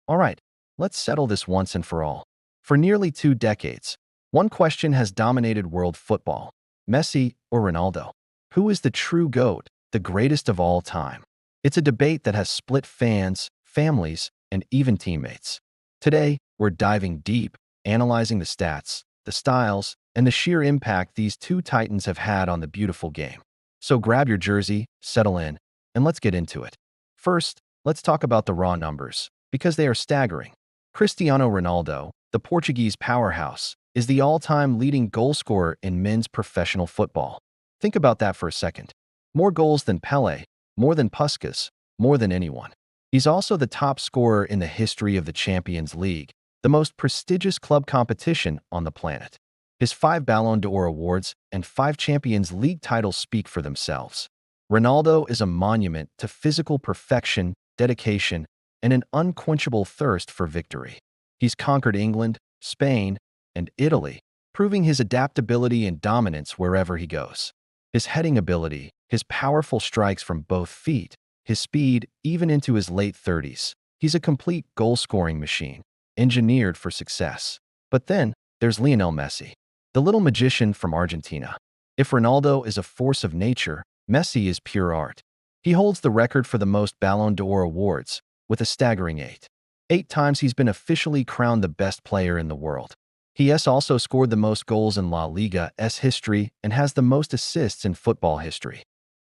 All right, let's settle this once and for all. For nearly 2 decades, one question has dominated world football: Messi or Ronaldo? Who is the true GOAT, the greatest of all time? It's a debate that has split fans, families, and even teammates. Today, we're diving deep, analyzing the stats, the styles, and the sheer impact these two titans have had on the beautiful game. So grab your jersey, settle in, and let's get into it. First, let's talk about the raw numbers, because they are staggering. Cristiano Ronaldo, the Portuguese powerhouse, is the all-time leading goal scorer in men's professional football. Think about that for a second. More goals than Pelé, more than Puskas, more than anyone. He's also the top scorer in the history of the Champions League, the most prestigious club competition on the planet. His 5 Ballon d'Or awards and 5 Champions League titles speak for themselves. Ronaldo is a monument to physical perfection, dedication, and an unquenchable thirst for victory. He's conquered England, Spain, and Italy, proving his adaptability and dominance wherever he goes. His heading ability, his powerful strikes from both feet, his speed even into his late 30s. He's a complete goal-scoring machine, engineered for success. But then, there's Lionel Messi, the little magician from Argentina. If Ronaldo is a force of nature, Messi is pure art. He holds the record for the most Ballon d'Or awards, with a staggering 8. 8 times he's been officially crowned the best player in the world. He has also scored the most goals in La Liga's history and has the most assists in football history.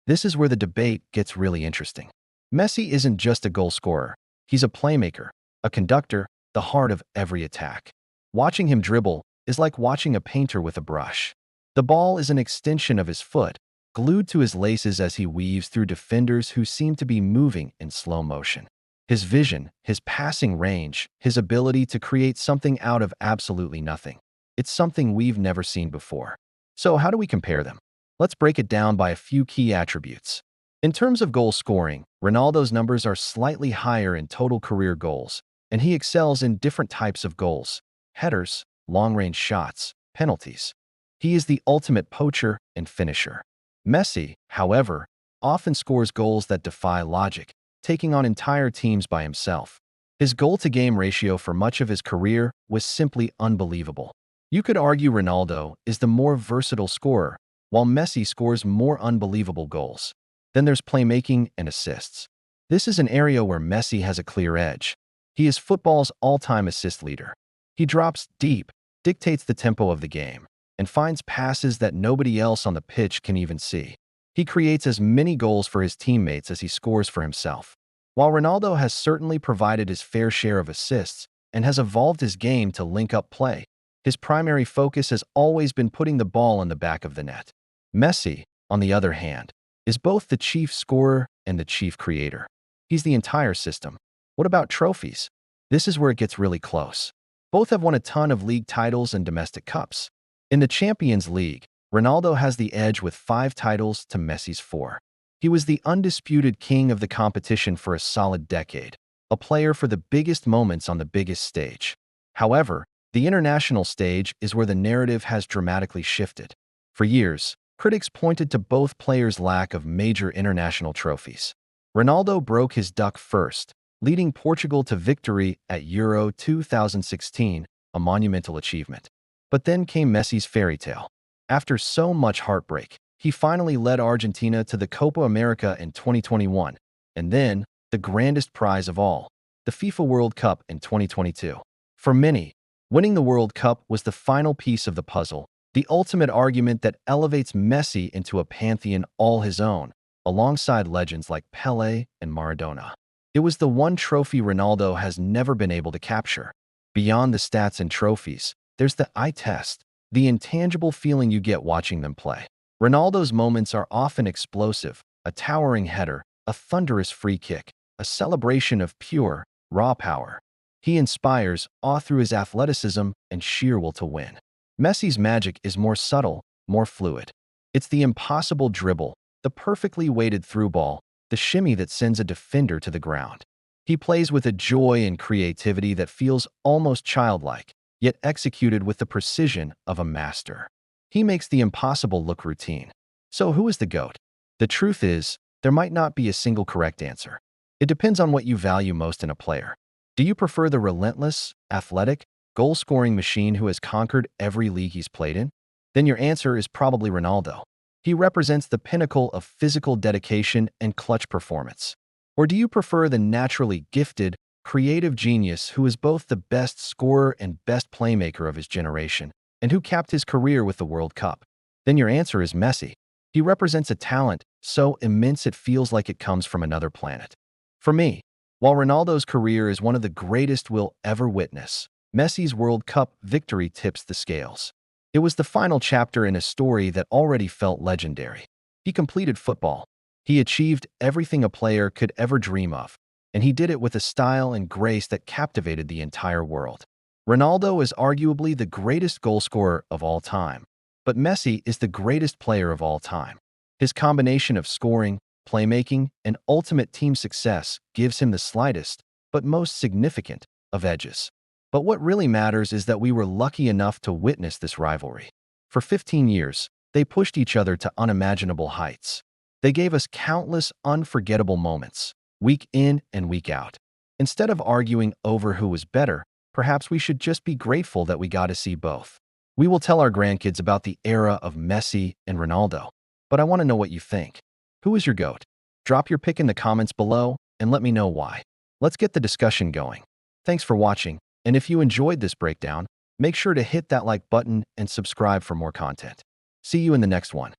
This is where the debate gets really interesting. Messi isn't just a goal scorer. He's a playmaker, a conductor, the heart of every attack. Watching him dribble is like watching a painter with a brush. The ball is an extension of his foot, glued to his laces as he weaves through defenders who seem to be moving in slow motion. His vision, his passing range, his ability to create something out of absolutely nothing. It's something we've never seen before. So how do we compare them? Let's break it down by a few key attributes. In terms of goal scoring, Ronaldo's numbers are slightly higher in total career goals, and he excels in different types of goals: headers, long-range shots, penalties. He is the ultimate poacher and finisher. Messi, however, often scores goals that defy logic, taking on entire teams by himself. His goal-to-game ratio for much of his career was simply unbelievable. You could argue Ronaldo is the more versatile scorer, while Messi scores more unbelievable goals. Then there's playmaking and assists. This is an area where Messi has a clear edge. He is football's all-time assist leader. He drops deep, dictates the tempo of the game, and finds passes that nobody else on the pitch can even see. He creates as many goals for his teammates as he scores for himself. While Ronaldo has certainly provided his fair share of assists and has evolved his game to link up play, his primary focus has always been putting the ball in the back of the net. Messi, on the other hand, is both the chief scorer and the chief creator. He's the entire system. What about trophies? This is where it gets really close. Both have won a ton of league titles and domestic cups. In the Champions League, Ronaldo has the edge with 5 titles to Messi's 4. He was the undisputed king of the competition for a solid decade, a player for the biggest moments on the biggest stage. However, the international stage is where the narrative has dramatically shifted. For years, critics pointed to both players' lack of major international trophies. Ronaldo broke his duck first, leading Portugal to victory at Euro 2016, a monumental achievement. But then came Messi's fairy tale. After so much heartbreak, he finally led Argentina to the Copa America in 2021, and then, the grandest prize of all, the FIFA World Cup in 2022. For many, winning the World Cup was the final piece of the puzzle, the ultimate argument that elevates Messi into a pantheon all his own, alongside legends like Pelé and Maradona. It was the one trophy Ronaldo has never been able to capture. Beyond the stats and trophies, there's the eye test, the intangible feeling you get watching them play. Ronaldo's moments are often explosive: a towering header, a thunderous free kick, a celebration of pure, raw power. He inspires awe through his athleticism and sheer will to win. Messi's magic is more subtle, more fluid. It's the impossible dribble, the perfectly weighted through ball, the shimmy that sends a defender to the ground. He plays with a joy and creativity that feels almost childlike, yet executed with the precision of a master. He makes the impossible look routine. So who is the GOAT? The truth is, there might not be a single correct answer. It depends on what you value most in a player. Do you prefer the relentless, athletic, goal-scoring machine who has conquered every league he's played in? Then your answer is probably Ronaldo. He represents the pinnacle of physical dedication and clutch performance. Or do you prefer the naturally gifted, creative genius who is both the best scorer and best playmaker of his generation, and who capped his career with the World Cup? Then your answer is Messi. He represents a talent so immense it feels like it comes from another planet. For me, while Ronaldo's career is one of the greatest we'll ever witness, Messi's World Cup victory tips the scales. It was the final chapter in a story that already felt legendary. He completed football. He achieved everything a player could ever dream of, and he did it with a style and grace that captivated the entire world. Ronaldo is arguably the greatest goalscorer of all time, but Messi is the greatest player of all time. His combination of scoring, playmaking, and ultimate team success gives him the slightest, but most significant, of edges. But what really matters is that we were lucky enough to witness this rivalry. For 15 years, they pushed each other to unimaginable heights. They gave us countless unforgettable moments, week in and week out. Instead of arguing over who was better, perhaps we should just be grateful that we got to see both. We will tell our grandkids about the era of Messi and Ronaldo, but I want to know what you think. Who is your GOAT? Drop your pick in the comments below and let me know why. Let's get the discussion going. Thanks for watching, and if you enjoyed this breakdown, make sure to hit that like button and subscribe for more content. See you in the next one.